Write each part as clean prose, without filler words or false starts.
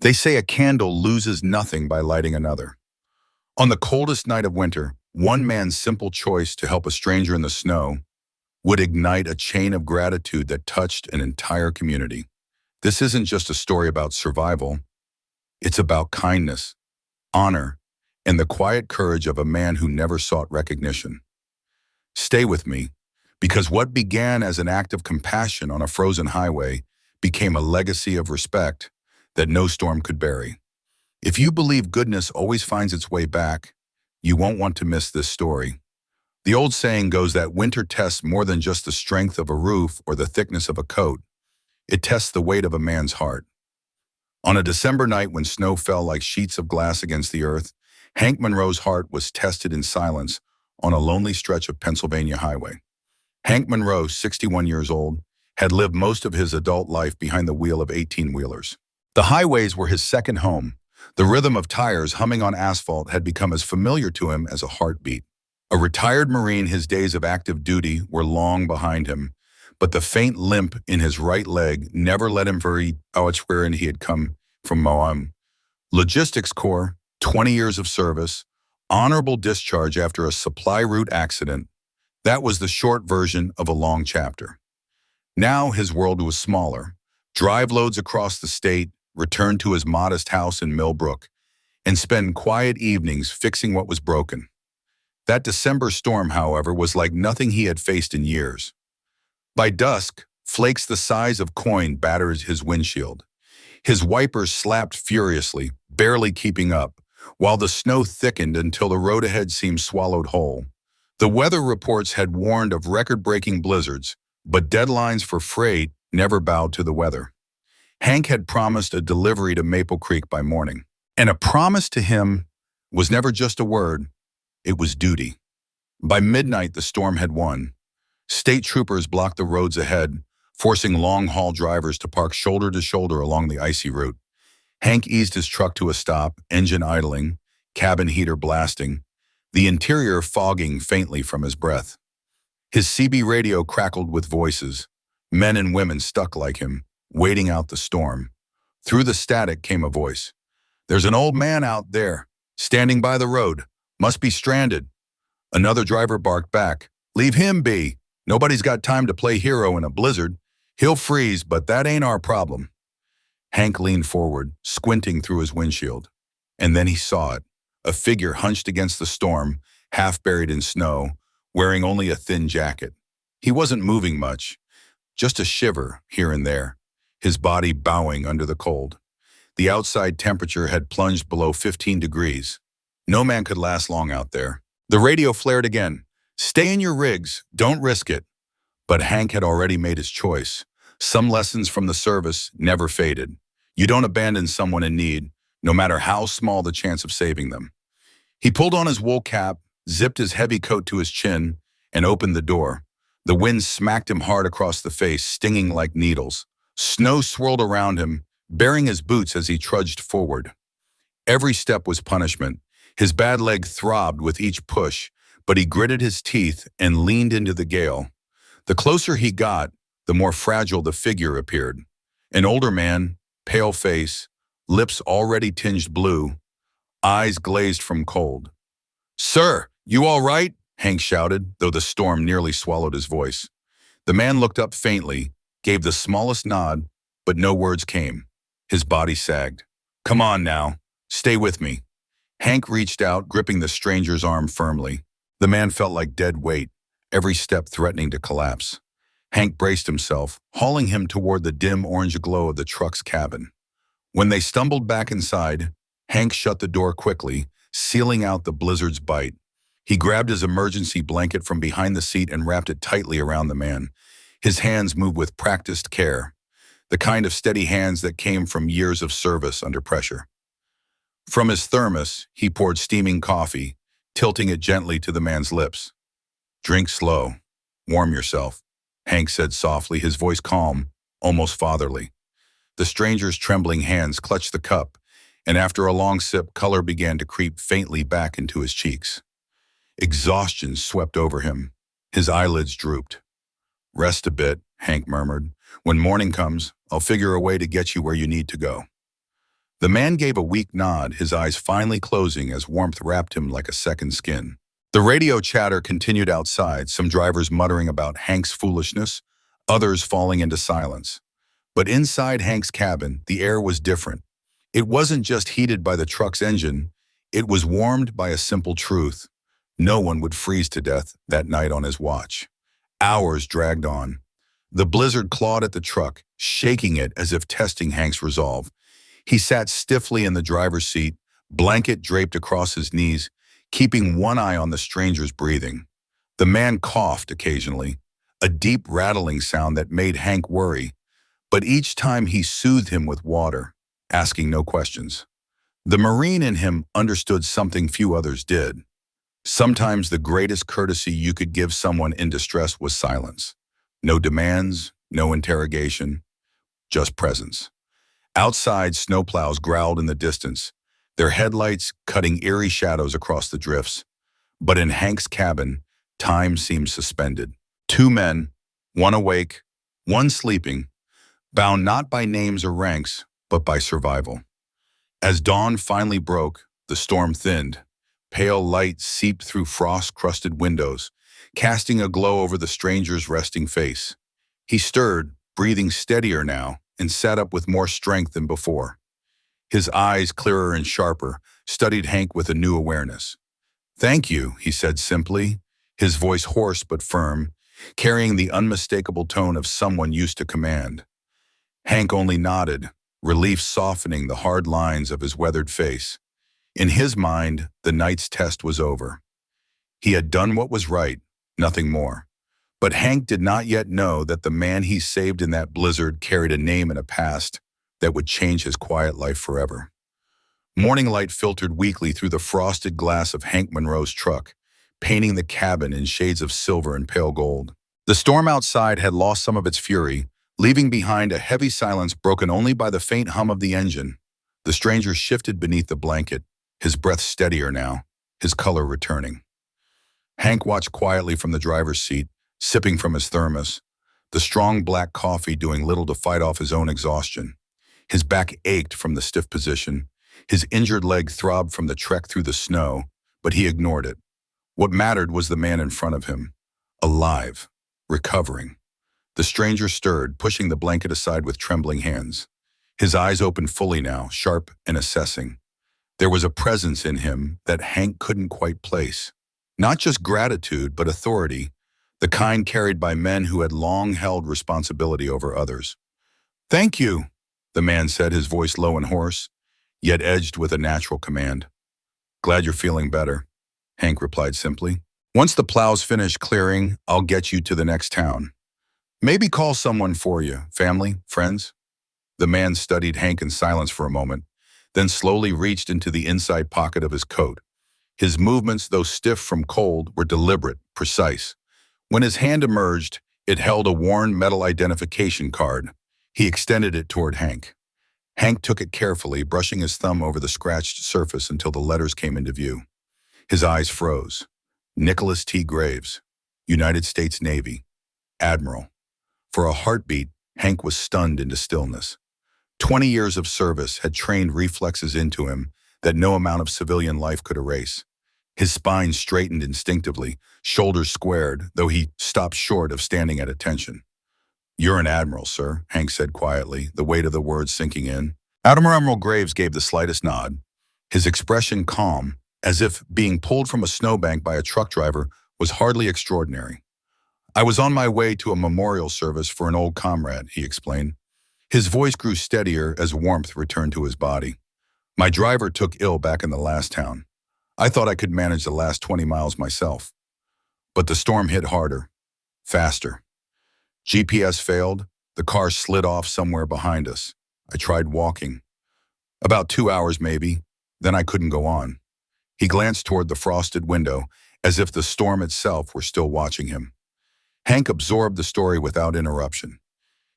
They say a candle loses nothing by lighting another. On the coldest night of winter, one man's simple choice to help a stranger in the snow would ignite a chain of gratitude that touched an entire community. This isn't just a story about survival. It's about kindness, honor, and the quiet courage of a man who never sought recognition. Stay with me, because what began as an act of compassion on a frozen highway became a legacy of respect that no storm could bury. If you believe goodness always finds its way back, you won't want to miss this story. The old saying goes that winter tests more than just the strength of a roof or the thickness of a coat. It tests the weight of a man's heart. On a December night when snow fell like sheets of glass against the earth, Hank Monroe's heart was tested in silence on a lonely stretch of Pennsylvania highway. Hank Monroe, 61 years old, had lived most of his adult life behind the wheel of 18-wheelers. The highways were his second home. The rhythm of tires humming on asphalt had become as familiar to him as a heartbeat. A retired Marine, his days of active duty were long behind him, but the faint limp in his right leg never let him forget where he had come from. Logistics Corps, 20 years of service, honorable discharge after a supply route accident. That was the short version of a long chapter. Now his world was smaller. Drive loads across the state, return to his modest house in Millbrook, and spend quiet evenings fixing what was broken. That December storm, however, was like nothing he had faced in years. By dusk, flakes the size of coin battered his windshield. His wipers slapped furiously, barely keeping up, while the snow thickened until the road ahead seemed swallowed whole. The weather reports had warned of record-breaking blizzards, but deadlines for freight never bowed to the weather. Hank had promised a delivery to Maple Creek by morning, and a promise to him was never just a word, it was duty. By midnight, the storm had won. State troopers blocked the roads ahead, forcing long-haul drivers to park shoulder to shoulder along the icy route. Hank eased his truck to a stop, engine idling, cabin heater blasting, the interior fogging faintly from his breath. His CB radio crackled with voices, men and women stuck like him, waiting out the storm. Through the static came a voice. "There's an old man out there, standing by the road. Must be stranded." Another driver barked back, "Leave him be. Nobody's got time to play hero in a blizzard. He'll freeze, but that ain't our problem." Hank leaned forward, squinting through his windshield. And then he saw it, a figure hunched against the storm, half buried in snow, wearing only a thin jacket. He wasn't moving much, just a shiver here and there, his body bowing under the cold. The outside temperature had plunged below 15 degrees. No man could last long out there. The radio flared again. "Stay in your rigs, don't risk it." But Hank had already made his choice. Some lessons from the service never faded. You don't abandon someone in need, no matter how small the chance of saving them. He pulled on his wool cap, zipped his heavy coat to his chin, and opened the door. The wind smacked him hard across the face, stinging like needles. Snow swirled around him, bearing his boots as he trudged forward. Every step was punishment. His bad leg throbbed with each push, but he gritted his teeth and leaned into the gale. The closer he got, the more fragile the figure appeared. An older man, pale face, lips already tinged blue, eyes glazed from cold. "Sir, you all right?" Hank shouted, though the storm nearly swallowed his voice. The man looked up faintly, gave the smallest nod, but no words came. His body sagged. "Come on now, stay with me." Hank reached out, gripping the stranger's arm firmly. The man felt like dead weight, every step threatening to collapse. Hank braced himself, hauling him toward the dim orange glow of the truck's cabin. When they stumbled back inside, Hank shut the door quickly, sealing out the blizzard's bite. He grabbed his emergency blanket from behind the seat and wrapped it tightly around the man. His hands moved with practiced care, the kind of steady hands that came from years of service under pressure. From his thermos, he poured steaming coffee, tilting it gently to the man's lips. "Drink slow. Warm yourself," Hank said softly, his voice calm, almost fatherly. The stranger's trembling hands clutched the cup, and after a long sip, color began to creep faintly back into his cheeks. Exhaustion swept over him. His eyelids drooped. "Rest a bit," Hank murmured. "When morning comes, I'll figure a way to get you where you need to go." The man gave a weak nod, his eyes finally closing as warmth wrapped him like a second skin. The radio chatter continued outside, some drivers muttering about Hank's foolishness, others falling into silence. But inside Hank's cabin, the air was different. It wasn't just heated by the truck's engine, it was warmed by a simple truth. No one would freeze to death that night on his watch. Hours dragged on. The blizzard clawed at the truck, shaking it as if testing Hank's resolve. He sat stiffly in the driver's seat, blanket draped across his knees, keeping one eye on the stranger's breathing. The man coughed occasionally, a deep rattling sound that made Hank worry, but each time he soothed him with water, asking no questions. The Marine in him understood something few others did. Sometimes the greatest courtesy you could give someone in distress was silence. No demands, no interrogation, just presence. Outside, snowplows growled in the distance, their headlights cutting eerie shadows across the drifts. But in Hank's cabin, time seemed suspended. Two men, one awake, one sleeping, bound not by names or ranks, but by survival. As dawn finally broke, the storm thinned. Pale light seeped through frost-crusted windows, casting a glow over the stranger's resting face. He stirred, breathing steadier now, and sat up with more strength than before. His eyes, clearer and sharper, studied Hank with a new awareness. "Thank you," he said simply, his voice hoarse but firm, carrying the unmistakable tone of someone used to command. Hank only nodded, relief softening the hard lines of his weathered face. In his mind, the night's test was over. He had done what was right, nothing more. But Hank did not yet know that the man he saved in that blizzard carried a name and a past that would change his quiet life forever. Morning light filtered weakly through the frosted glass of Hank Monroe's truck, painting the cabin in shades of silver and pale gold. The storm outside had lost some of its fury, leaving behind a heavy silence broken only by the faint hum of the engine. The stranger shifted beneath the blanket, his breath steadier now, his color returning. Hank watched quietly from the driver's seat, sipping from his thermos, the strong black coffee doing little to fight off his own exhaustion. His back ached from the stiff position. His injured leg throbbed from the trek through the snow, but he ignored it. What mattered was the man in front of him, alive, recovering. The stranger stirred, pushing the blanket aside with trembling hands. His eyes opened fully now, sharp and assessing. There was a presence in him that Hank couldn't quite place. Not just gratitude, but authority, the kind carried by men who had long held responsibility over others. "Thank you," the man said, his voice low and hoarse, yet edged with a natural command. "Glad you're feeling better," Hank replied simply. "Once the plows finish clearing, I'll get you to the next town. Maybe call someone for you, family, friends." The man studied Hank in silence for a moment, then slowly reached into the inside pocket of his coat. His movements, though stiff from cold, were deliberate, precise. When his hand emerged, it held a worn metal identification card. He extended it toward Hank. Hank took it carefully, brushing his thumb over the scratched surface until the letters came into view. His eyes froze. Nicholas T. Graves, United States Navy, Admiral. For a heartbeat, Hank was stunned into stillness. 20 years of service had trained reflexes into him that no amount of civilian life could erase. His spine straightened instinctively, shoulders squared, though he stopped short of standing at attention. "You're an admiral, sir," Hank said quietly, the weight of the words sinking in. Admiral Graves gave the slightest nod, his expression calm, as if being pulled from a snowbank by a truck driver was hardly extraordinary. "I was on my way to a memorial service for an old comrade," he explained. His voice grew steadier as warmth returned to his body. "My driver took ill back in the last town. I thought I could manage the last 20 miles myself. But the storm hit harder, faster. GPS failed, the car slid off somewhere behind us. I tried walking. About 2 hours maybe, then I couldn't go on." He glanced toward the frosted window, as if the storm itself were still watching him. Hank absorbed the story without interruption.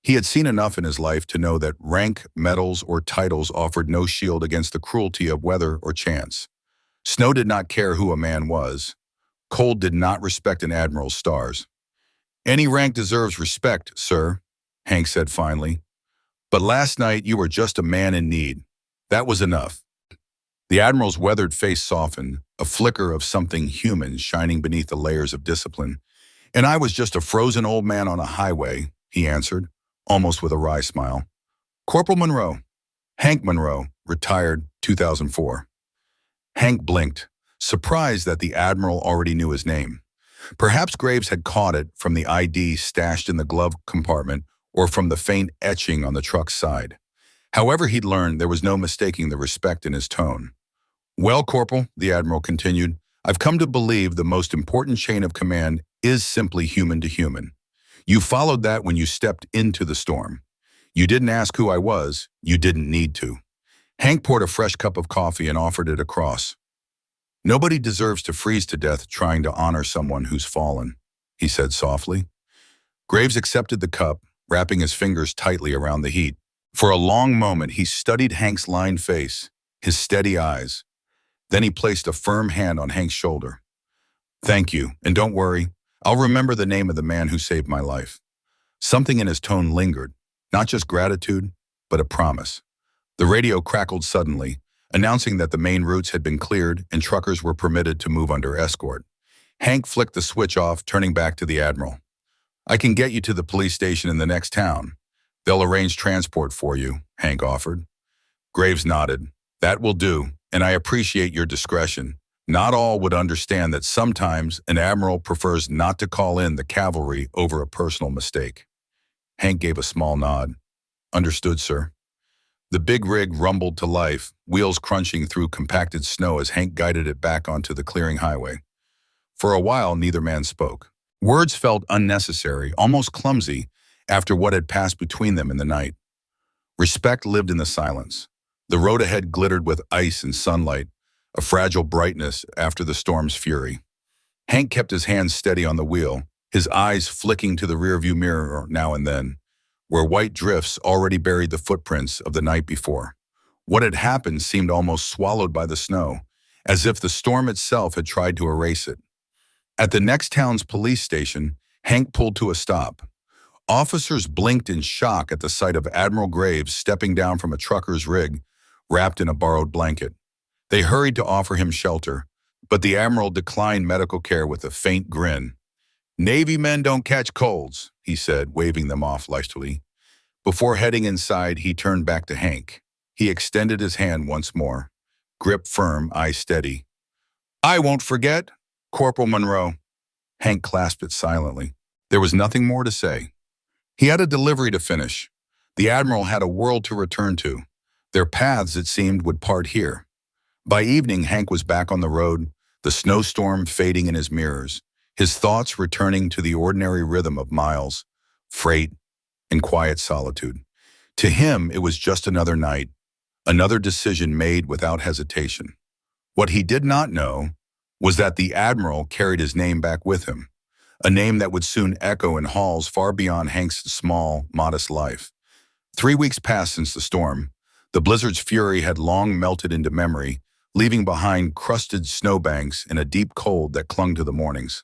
He had seen enough in his life to know that rank, medals, or titles offered no shield against the cruelty of weather or chance. Snow did not care who a man was. Cold did not respect an admiral's stars. "Any rank deserves respect, sir," Hank said finally. "But last night you were just a man in need. That was enough. The Admiral's weathered face softened, a flicker of something human shining beneath the layers of discipline. And I was just a frozen old man on a highway, he answered, almost with a wry smile. Corporal Monroe. Hank Monroe, retired 2004. Hank blinked, surprised that the Admiral already knew his name. Perhaps Graves had caught it from the ID stashed in the glove compartment or from the faint etching on the truck's side. However he'd learned, there was no mistaking the respect in his tone. Well, Corporal, the Admiral continued, I've come to believe the most important chain of command is simply human to human. You followed that when you stepped into the storm. You didn't ask who I was. You didn't need to. Hank poured a fresh cup of coffee and offered it across. Nobody deserves to freeze to death trying to honor someone who's fallen, he said softly. Graves accepted the cup, wrapping his fingers tightly around the heat. For a long moment, he studied Hank's lined face, his steady eyes. Then he placed a firm hand on Hank's shoulder. Thank you, and don't worry, I'll remember the name of the man who saved my life. Something in his tone lingered, not just gratitude, but a promise. The radio crackled suddenly, announcing that the main routes had been cleared and truckers were permitted to move under escort. Hank flicked the switch off, turning back to the Admiral. I can get you to the police station in the next town. They'll arrange transport for you, Hank offered. Graves nodded. That will do, and I appreciate your discretion. Not all would understand that sometimes an admiral prefers not to call in the cavalry over a personal mistake. Hank gave a small nod. Understood, sir. The big rig rumbled to life, wheels crunching through compacted snow as Hank guided it back onto the clearing highway. For a while, neither man spoke. Words felt unnecessary, almost clumsy, after what had passed between them in the night. Respect lived in the silence. The road ahead glittered with ice and sunlight, a fragile brightness after the storm's fury. Hank kept his hands steady on the wheel, his eyes flicking to the rearview mirror now and then, where white drifts already buried the footprints of the night before. What had happened seemed almost swallowed by the snow, as if the storm itself had tried to erase it. At the next town's police station, Hank pulled to a stop. Officers blinked in shock at the sight of Admiral Graves stepping down from a trucker's rig, wrapped in a borrowed blanket. They hurried to offer him shelter, but the Admiral declined medical care with a faint grin. Navy men don't catch colds, he said, waving them off lightly. Before heading inside, he turned back to Hank. He extended his hand once more, grip firm, eye steady. I won't forget, Corporal Monroe. Hank clasped it silently. There was nothing more to say. He had a delivery to finish. The Admiral had a world to return to. Their paths, it seemed, would part here. By evening, Hank was back on the road, the snowstorm fading in his mirrors, his thoughts returning to the ordinary rhythm of miles, freight, and quiet solitude. To him, it was just another night, another decision made without hesitation. What he did not know was that the Admiral carried his name back with him, a name that would soon echo in halls far beyond Hank's small, modest life. 3 weeks passed since the storm. The blizzard's fury had long melted into memory, leaving behind crusted snowbanks and a deep cold that clung to the mornings.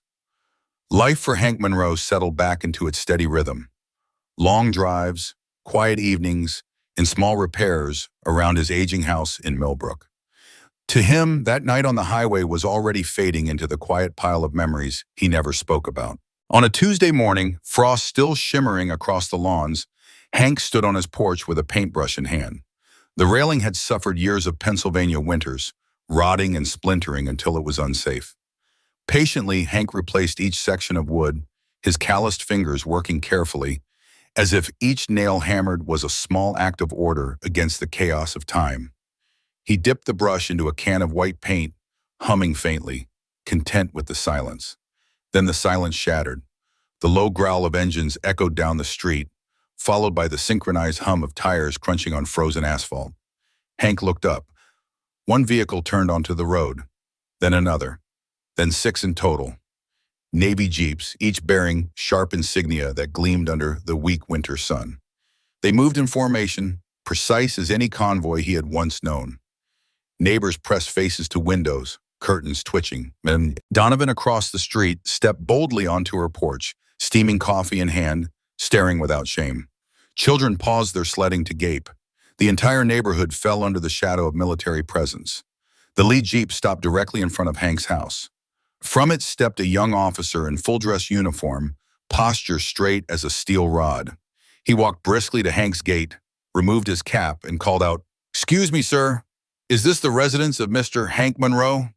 Life for Hank Monroe settled back into its steady rhythm. Long drives, quiet evenings, and small repairs around his aging house in Millbrook. To him, that night on the highway was already fading into the quiet pile of memories he never spoke about. On a Tuesday morning, frost still shimmering across the lawns, Hank stood on his porch with a paintbrush in hand. The railing had suffered years of Pennsylvania winters, rotting and splintering until it was unsafe. Patiently, Hank replaced each section of wood, his calloused fingers working carefully, as if each nail hammered was a small act of order against the chaos of time. He dipped the brush into a can of white paint, humming faintly, content with the silence. Then the silence shattered. The low growl of engines echoed down the street, followed by the synchronized hum of tires crunching on frozen asphalt. Hank looked up. One vehicle turned onto the road, then another, then 6 in total. Navy Jeeps, each bearing sharp insignia that gleamed under the weak winter sun. They moved in formation, precise as any convoy he had once known. Neighbors pressed faces to windows, curtains twitching, and Donovan across the street stepped boldly onto her porch, steaming coffee in hand, staring without shame. Children paused their sledding to gape. The entire neighborhood fell under the shadow of military presence. The lead jeep stopped directly in front of Hank's house. From it stepped a young officer in full-dress uniform, posture straight as a steel rod. He walked briskly to Hank's gate, removed his cap, and called out, "Excuse me, sir. Is this the residence of Mr. Hank Monroe?"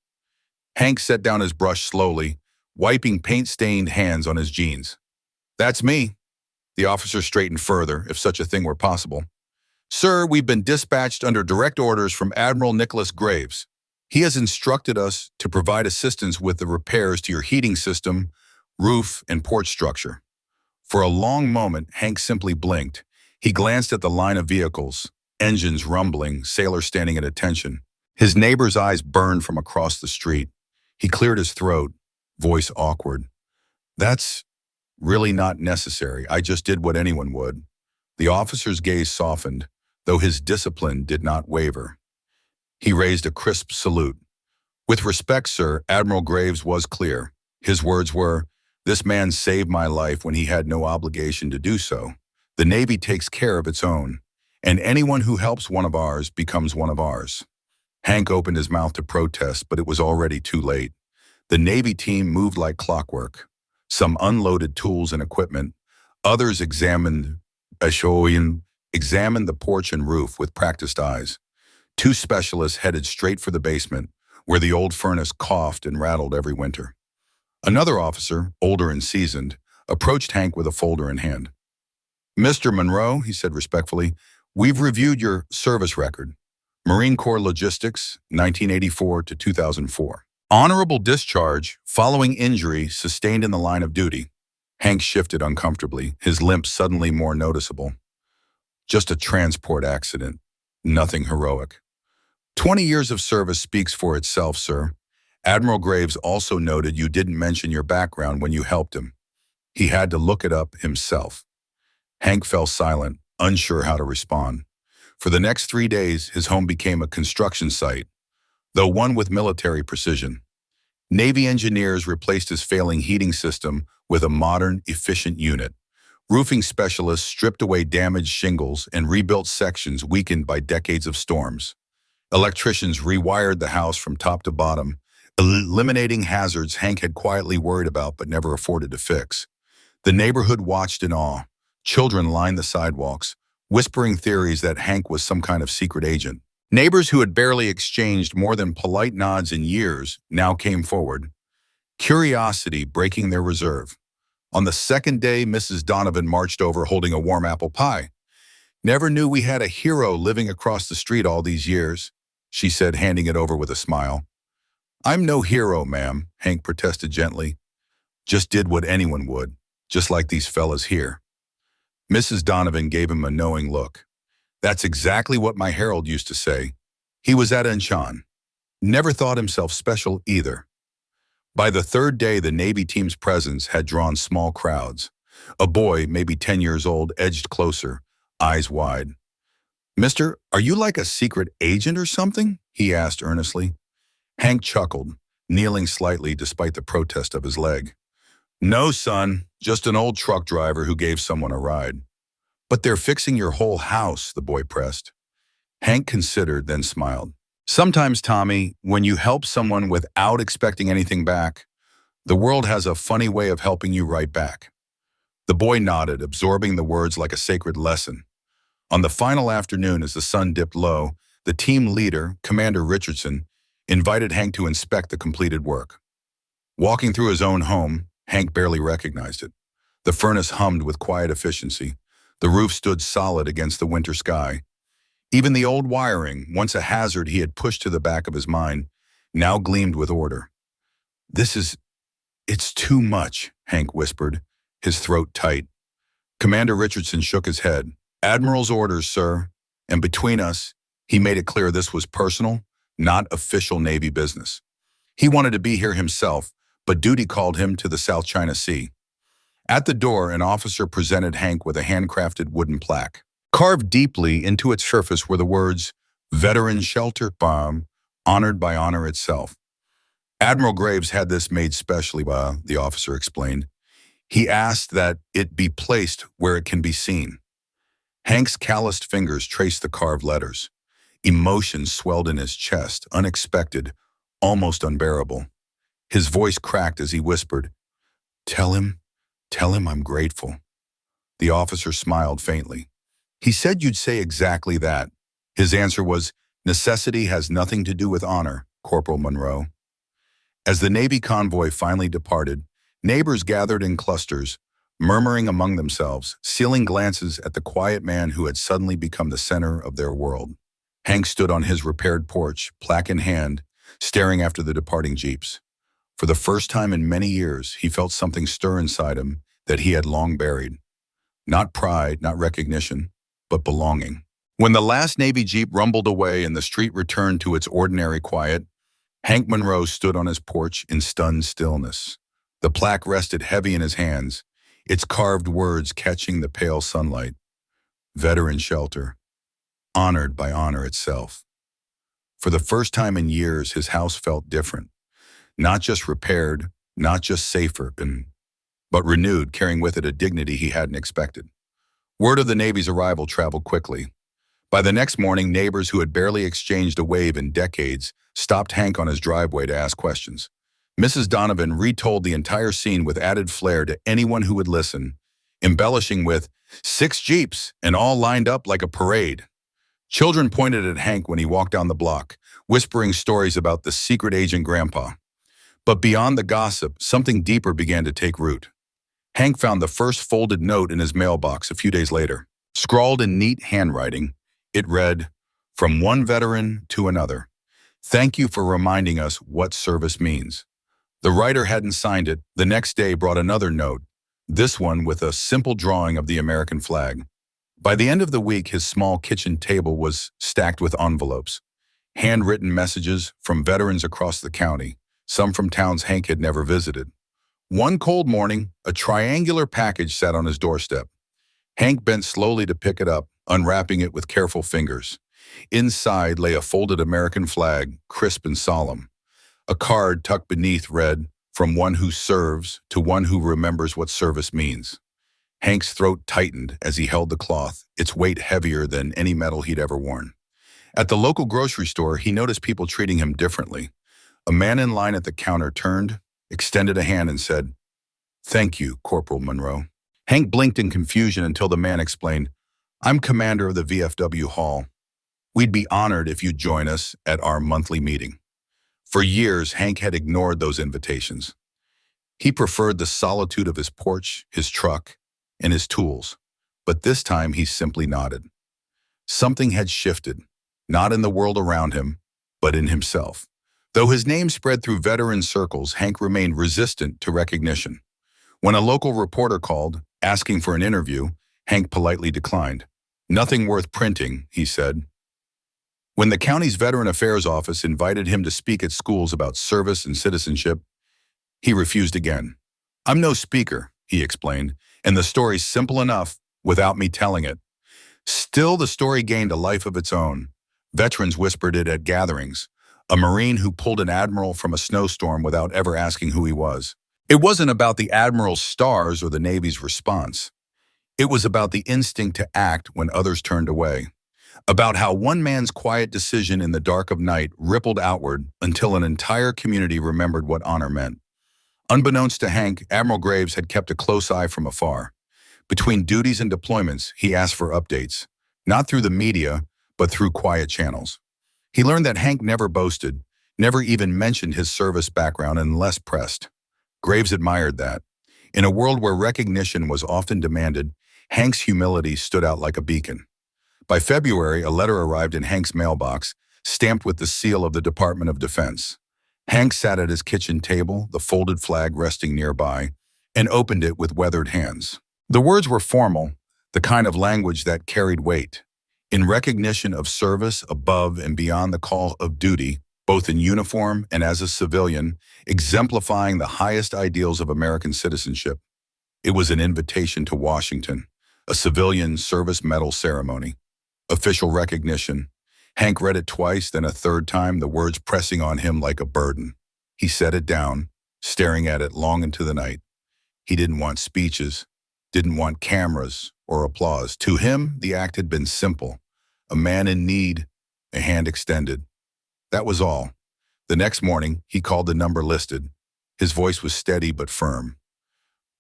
Hank set down his brush slowly, wiping paint-stained hands on his jeans. "That's me." The officer straightened further, if such a thing were possible. "Sir, we've been dispatched under direct orders from Admiral Nicholas Graves. He has instructed us to provide assistance with the repairs to your heating system, roof, and porch structure." For a long moment, Hank simply blinked. He glanced at the line of vehicles, engines rumbling, sailors standing at attention. His neighbor's eyes burned from across the street. He cleared his throat, voice awkward. "That's really not necessary. I just did what anyone would." The officer's gaze softened, though his discipline did not waver. He raised a crisp salute. "With respect, sir," Admiral Graves was clear. His words were, "This man saved my life when he had no obligation to do so. The Navy takes care of its own, and anyone who helps one of ours becomes one of ours." Hank opened his mouth to protest, but it was already too late. The Navy team moved like clockwork. Some unloaded tools and equipment. Others examined the porch and roof with practiced eyes. Two specialists headed straight for the basement, where the old furnace coughed and rattled every winter. Another officer, older and seasoned, approached Hank with a folder in hand. "Mr. Monroe," he said respectfully, "we've reviewed your service record. Marine Corps Logistics, 1984 to 2004. Honorable discharge following injury sustained in the line of duty." Hank shifted uncomfortably, his limp suddenly more noticeable. "Just a transport accident. Nothing heroic." 20 years of service speaks for itself, sir. Admiral Graves also noted you didn't mention your background when you helped him. He had to look it up himself. Hank fell silent, unsure how to respond. For the next 3 days, his home became a construction site, though one with military precision. Navy engineers replaced his failing heating system with a modern, efficient unit. Roofing specialists stripped away damaged shingles and rebuilt sections weakened by decades of storms. Electricians rewired the house from top to bottom, eliminating hazards Hank had quietly worried about but never afforded to fix. The neighborhood watched in awe. Children lined the sidewalks, whispering theories that Hank was some kind of secret agent. Neighbors who had barely exchanged more than polite nods in years now came forward, curiosity breaking their reserve. On the second day, Mrs. Donovan marched over holding a warm apple pie. "Never knew we had a hero living across the street all these years," she said, handing it over with a smile. "I'm no hero, ma'am," Hank protested gently. "Just did what anyone would, just like these fellas here." Mrs. Donovan gave him a knowing look. "That's exactly what my Harold used to say. He was at Enchan. Never thought himself special either." By the third day, the Navy team's presence had drawn small crowds. A boy, maybe 10 years old, edged closer, eyes wide. "Mister, are you like a secret agent or something?" he asked earnestly. Hank chuckled, kneeling slightly despite the protest of his leg. "No, son, just an old truck driver who gave someone a ride." "But they're fixing your whole house," the boy pressed. Hank considered, then smiled. "Sometimes, Tommy, when you help someone without expecting anything back, the world has a funny way of helping you right back." The boy nodded, absorbing the words like a sacred lesson. On the final afternoon, as the sun dipped low, the team leader, Commander Richardson, invited Hank to inspect the completed work. Walking through his own home, Hank barely recognized it. The furnace hummed with quiet efficiency. The roof stood solid against the winter sky. Even the old wiring, once a hazard he had pushed to the back of his mind, now gleamed with order. "It's too much," Hank whispered, his throat tight. Commander Richardson shook his head. "Admiral's orders, sir. And between us, he made it clear this was personal, not official Navy business. He wanted to be here himself, but duty called him to the South China Sea." At the door, an officer presented Hank with a handcrafted wooden plaque. Carved deeply into its surface were the words, "Veteran Shelter Bomb, honored by honor itself." "Admiral Graves had this made specially," the officer explained. "He asked that it be placed where it can be seen." Hank's calloused fingers traced the carved letters. Emotion swelled in his chest, unexpected, almost unbearable. His voice cracked as he whispered, "Tell him, tell him I'm grateful." The officer smiled faintly. "He said you'd say exactly that." His answer was, "Necessity has nothing to do with honor, Corporal Monroe." As the Navy convoy finally departed, neighbors gathered in clusters, murmuring among themselves, stealing glances at the quiet man who had suddenly become the center of their world. Hank stood on his repaired porch, plaque in hand, staring after the departing jeeps. For the first time in many years, he felt something stir inside him that he had long buried. Not pride, not recognition, but belonging. When the last Navy Jeep rumbled away and the street returned to its ordinary quiet, Hank Monroe stood on his porch in stunned stillness. The plaque rested heavy in his hands, its carved words catching the pale sunlight. Veteran shelter, honored by honor itself. For the first time in years, his house felt different. Not just repaired, not just safer, but renewed, carrying with it a dignity he hadn't expected. Word of the Navy's arrival traveled quickly. By the next morning, neighbors who had barely exchanged a wave in decades stopped Hank on his driveway to ask questions. Mrs. Donovan retold the entire scene with added flair to anyone who would listen, embellishing with 6 Jeeps and all lined up like a parade. Children pointed at Hank when he walked down the block, whispering stories about the secret agent grandpa. But beyond the gossip, something deeper began to take root. Hank found the first folded note in his mailbox a few days later. Scrawled in neat handwriting, it read, "From one veteran to another. Thank you for reminding us what service means." The writer hadn't signed it. The next day brought another note, this one with a simple drawing of the American flag. By the end of the week, his small kitchen table was stacked with envelopes, handwritten messages from veterans across the county, some from towns Hank had never visited. One cold morning, a triangular package sat on his doorstep. Hank bent slowly to pick it up, unwrapping it with careful fingers. Inside lay a folded American flag, crisp and solemn. A card tucked beneath read, "From one who serves to one who remembers what service means." Hank's throat tightened as he held the cloth, its weight heavier than any metal he'd ever worn. At the local grocery store, he noticed people treating him differently. A man in line at the counter turned, extended a hand and said, "Thank you, Corporal Monroe." Hank blinked in confusion until the man explained, "I'm commander of the VFW Hall. We'd be honored if you'd join us at our monthly meeting." For years, Hank had ignored those invitations. He preferred the solitude of his porch, his truck, and his tools. But this time he simply nodded. Something had shifted, not in the world around him, but in himself. Though his name spread through veteran circles, Hank remained resistant to recognition. When a local reporter called, asking for an interview, Hank politely declined. "Nothing worth printing," he said. When the county's Veteran Affairs Office invited him to speak at schools about service and citizenship, he refused again. "I'm no speaker," he explained, "and the story's simple enough without me telling it." Still, the story gained a life of its own. Veterans whispered it at gatherings. A Marine who pulled an Admiral from a snowstorm without ever asking who he was. It wasn't about the Admiral's stars or the Navy's response. It was about the instinct to act when others turned away. About how one man's quiet decision in the dark of night rippled outward until an entire community remembered what honor meant. Unbeknownst to Hank, Admiral Graves had kept a close eye from afar. Between duties and deployments, he asked for updates, not through the media, but through quiet channels. He learned that Hank never boasted, never even mentioned his service background unless pressed. Graves admired that. In a world where recognition was often demanded, Hank's humility stood out like a beacon. By February, a letter arrived in Hank's mailbox, stamped with the seal of the Department of Defense. Hank sat at his kitchen table, the folded flag resting nearby, and opened it with weathered hands. The words were formal, the kind of language that carried weight. In recognition of service above and beyond the call of duty, both in uniform and as a civilian, exemplifying the highest ideals of American citizenship. It was an invitation to Washington, a civilian service medal ceremony. Official recognition. Hank read it twice, then a third time, the words pressing on him like a burden. He set it down, staring at it long into the night. He didn't want speeches. didn't want cameras or applause. To him, the act had been simple. A man in need, a hand extended. That was all. The next morning, he called the number listed. His voice was steady but firm.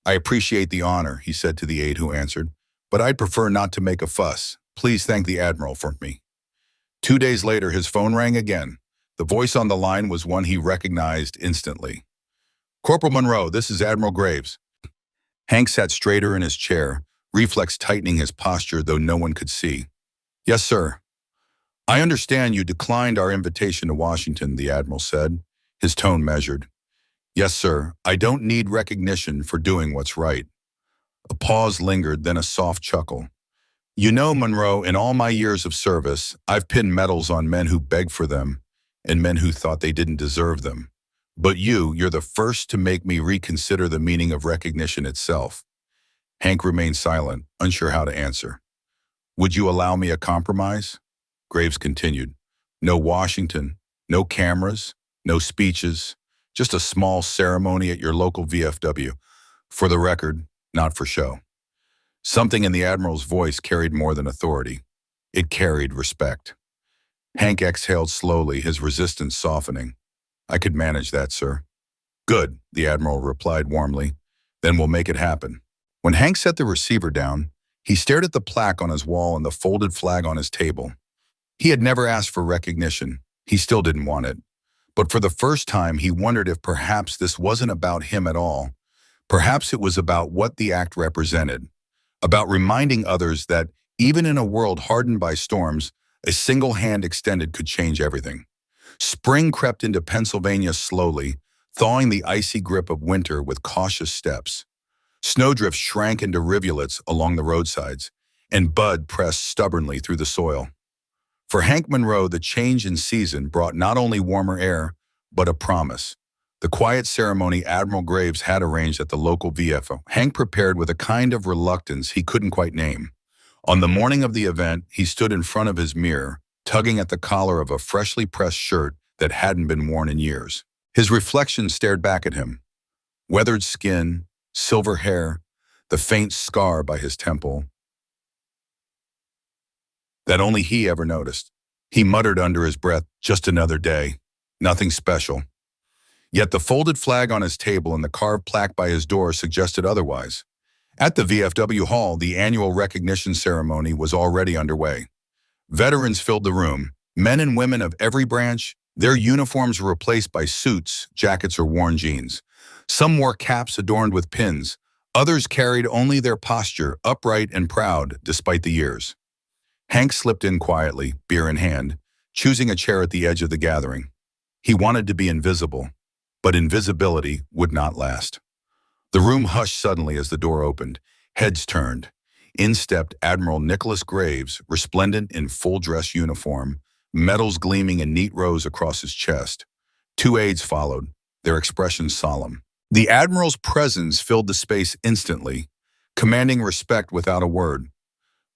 "I appreciate the honor," he said to the aide who answered, "but I'd prefer not to make a fuss. Please thank the Admiral for me." 2 days later, his phone rang again. The voice on the line was one he recognized instantly. "Corporal Monroe, this is Admiral Graves." Hank sat straighter in his chair, reflex tightening his posture though no one could see. "Yes, sir." "I understand you declined our invitation to Washington," the Admiral said, his tone measured. "Yes, sir. I don't need recognition for doing what's right." A pause lingered, then a soft chuckle. "You know, Monroe, in all my years of service, I've pinned medals on men who begged for them and men who thought they didn't deserve them. But you're the first to make me reconsider the meaning of recognition itself." Hank remained silent, unsure how to answer. "Would you allow me a compromise?" Graves continued. "No Washington, no cameras, no speeches, just a small ceremony at your local VFW. For the record, not for show." Something in the Admiral's voice carried more than authority. It carried respect. Hank exhaled slowly, his resistance softening. "I could manage that, sir." "Good," the Admiral replied warmly. "Then we'll make it happen." When Hank set the receiver down, he stared at the plaque on his wall and the folded flag on his table. He had never asked for recognition. He still didn't want it. But for the first time, he wondered if perhaps this wasn't about him at all. Perhaps it was about what the act represented. About reminding others that, even in a world hardened by storms, a single hand extended could change everything. Spring crept into Pennsylvania slowly, thawing the icy grip of winter with cautious steps. Snowdrifts shrank into rivulets along the roadsides, and bud pressed stubbornly through the soil. For Hank Monroe, the change in season brought not only warmer air, but a promise. The quiet ceremony Admiral Graves had arranged at the local VFO, Hank prepared with a kind of reluctance he couldn't quite name. On the morning of the event, he stood in front of his mirror, tugging at the collar of a freshly pressed shirt that hadn't been worn in years. His reflection stared back at him. Weathered skin, silver hair, the faint scar by his temple that only he ever noticed. He muttered under his breath, "Just another day. Nothing special." Yet the folded flag on his table and the carved plaque by his door suggested otherwise. At the VFW Hall, the annual recognition ceremony was already underway. Veterans filled the room, men and women of every branch. Their uniforms were replaced by suits, jackets, or worn jeans. Some wore caps adorned with pins. Others carried only their posture, upright and proud, despite the years. Hank slipped in quietly, beer in hand, choosing a chair at the edge of the gathering. He wanted to be invisible, but invisibility would not last. The room hushed suddenly as the door opened. Heads turned. In stepped Admiral Nicholas Graves, resplendent in full-dress uniform, medals gleaming in neat rows across his chest. 2 aides followed, their expressions solemn. The Admiral's presence filled the space instantly, commanding respect without a word.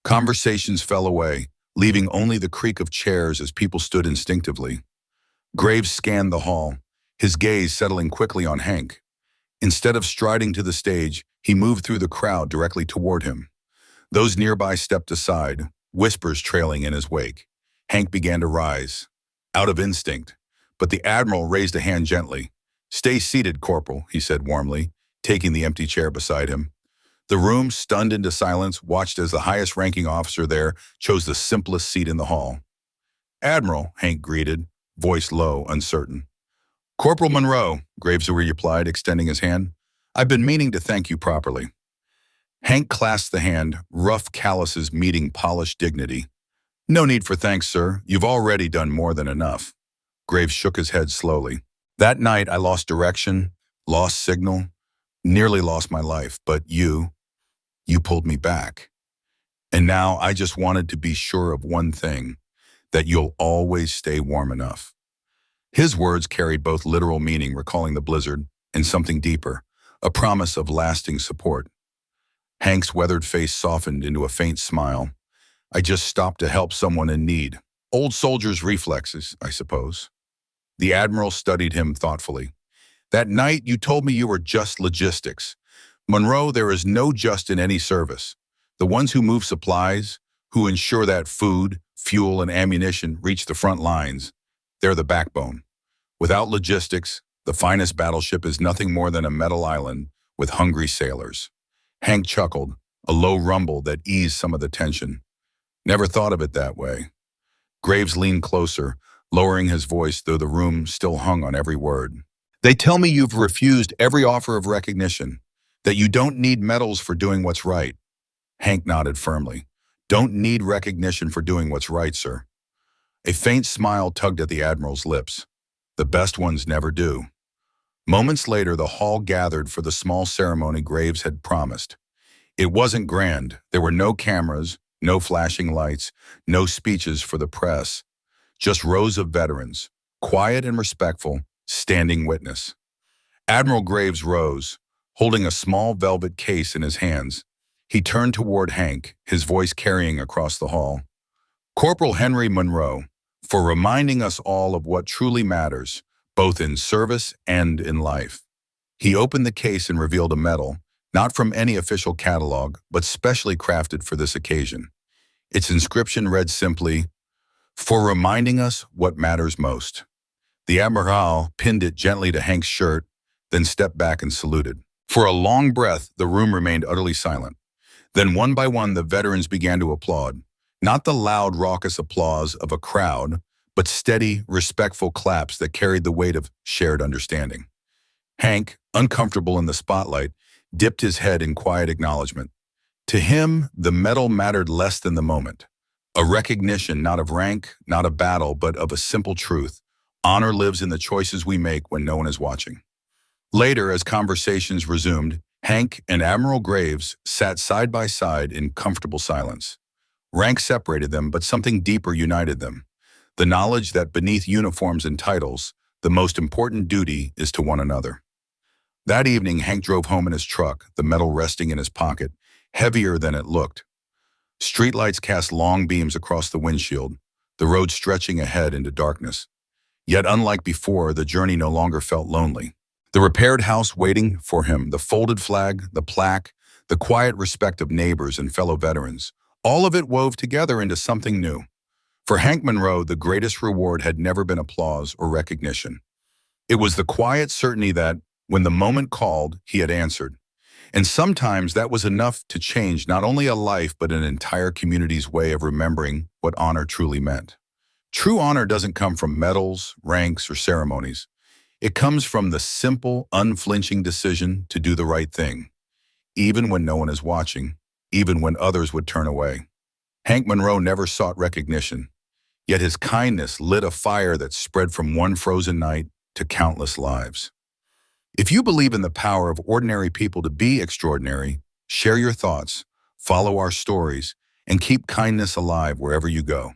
Conversations fell away, leaving only the creak of chairs as people stood instinctively. Graves scanned the hall, his gaze settling quickly on Hank. Instead of striding to the stage, he moved through the crowd directly toward him. Those nearby stepped aside, whispers trailing in his wake. Hank began to rise, out of instinct, but the Admiral raised a hand gently. "Stay seated, Corporal," he said warmly, taking the empty chair beside him. The room, stunned into silence, watched as the highest-ranking officer there chose the simplest seat in the hall. "Admiral," Hank greeted, voice low, uncertain. "Corporal Monroe," Graves replied, extending his hand. "I've been meaning to thank you properly." Hank clasped the hand, rough calluses meeting polished dignity. "No need for thanks, sir. You've already done more than enough." Graves shook his head slowly. "That night I lost direction, lost signal, nearly lost my life, but you pulled me back. And now I just wanted to be sure of one thing, that you'll always stay warm enough." His words carried both literal meaning, recalling the blizzard, and something deeper, a promise of lasting support. Hank's weathered face softened into a faint smile. "I just stopped to help someone in need. Old soldiers' reflexes, I suppose." The Admiral studied him thoughtfully. "That night you told me you were just logistics, Monroe, there is no just in any service. The ones who move supplies, who ensure that food, fuel, and ammunition reach the front lines, they're the backbone. Without logistics, the finest battleship is nothing more than a metal island with hungry sailors. Hank chuckled, a low rumble that eased some of the tension. Never thought of it that way. Graves leaned closer, lowering his voice though the room still hung on every word. They tell me you've refused every offer of recognition, that you don't need medals for doing what's right. Hank nodded firmly. Don't need recognition for doing what's right, sir. A faint smile tugged at the Admiral's lips. The best ones never do. Moments later, the hall gathered for the small ceremony Graves had promised. It wasn't grand. There were no cameras, no flashing lights, no speeches for the press. Just rows of veterans, quiet and respectful, standing witness. Admiral Graves rose, holding a small velvet case in his hands. He turned toward Hank, his voice carrying across the hall. Corporal Henry Monroe, for reminding us all of what truly matters, both in service and in life. He opened the case and revealed a medal, not from any official catalog, but specially crafted for this occasion. Its inscription read simply, "For reminding us what matters most." The Admiral pinned it gently to Hank's shirt, then stepped back and saluted. For a long breath, the room remained utterly silent. Then one by one, the veterans began to applaud. Not the loud, raucous applause of a crowd, but steady, respectful claps that carried the weight of shared understanding. Hank, uncomfortable in the spotlight, dipped his head in quiet acknowledgement. To him, the medal mattered less than the moment. A recognition not of rank, not of battle, but of a simple truth. Honor lives in the choices we make when no one is watching. Later, as conversations resumed, Hank and Admiral Graves sat side by side in comfortable silence. Rank separated them, but something deeper united them. The knowledge that beneath uniforms and titles, the most important duty is to one another. That evening, Hank drove home in his truck, the medal resting in his pocket, heavier than it looked. Streetlights cast long beams across the windshield, the road stretching ahead into darkness. Yet unlike before, the journey no longer felt lonely. The repaired house waiting for him, the folded flag, the plaque, the quiet respect of neighbors and fellow veterans, all of it wove together into something new. For Hank Monroe, the greatest reward had never been applause or recognition. It was the quiet certainty that, when the moment called, he had answered. And sometimes that was enough to change not only a life but an entire community's way of remembering what honor truly meant. True honor doesn't come from medals, ranks, or ceremonies. It comes from the simple, unflinching decision to do the right thing, even when no one is watching, even when others would turn away. Hank Monroe never sought recognition, yet his kindness lit a fire that spread from one frozen night to countless lives. If you believe in the power of ordinary people to be extraordinary, share your thoughts, follow our stories, and keep kindness alive wherever you go.